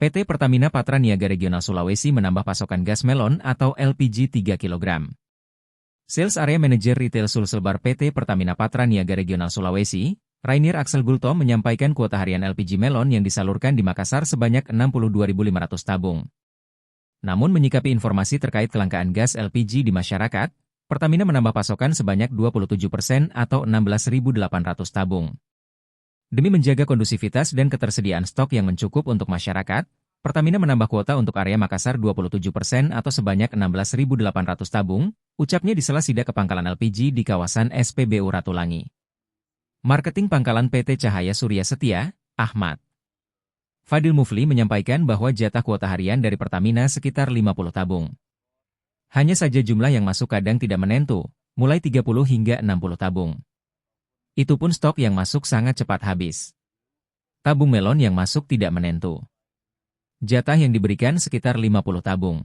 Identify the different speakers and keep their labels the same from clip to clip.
Speaker 1: PT Pertamina Patra Niaga Regional Sulawesi menambah pasokan gas melon atau LPG 3 kg. Sales Area Manager Retail Sulselbar PT Pertamina Patra Niaga Regional Sulawesi, Rainier Axel Gulto menyampaikan kuota harian LPG melon yang disalurkan di Makassar sebanyak 62.500 tabung. Namun menyikapi informasi terkait kelangkaan gas LPG di masyarakat, Pertamina menambah pasokan sebanyak 27% atau 16.800 tabung. Demi menjaga kondusivitas dan ketersediaan stok yang mencukup untuk masyarakat, Pertamina menambah kuota untuk area Makassar 27% atau sebanyak 16.800 tabung, ucapnya di sela sidak ke pangkalan LPG di kawasan SPBU Ratulangi. Marketing Pangkalan PT Cahaya Surya Setia, Ahmad Fadil Mufli menyampaikan bahwa jatah kuota harian dari Pertamina sekitar 50 tabung. Hanya saja jumlah yang masuk kadang tidak menentu, mulai 30 hingga 60 tabung. Itu pun stok yang masuk sangat cepat habis. Tabung melon yang masuk tidak menentu. Jatah yang diberikan sekitar 50 tabung.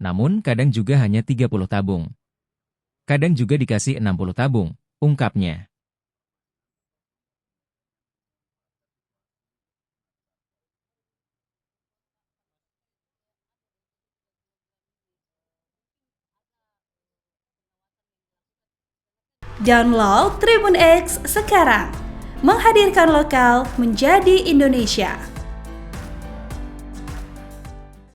Speaker 1: Namun kadang juga hanya 30 tabung. Kadang juga dikasih 60 tabung, ungkapnya.
Speaker 2: Download Tribun X sekarang, menghadirkan lokal menjadi Indonesia.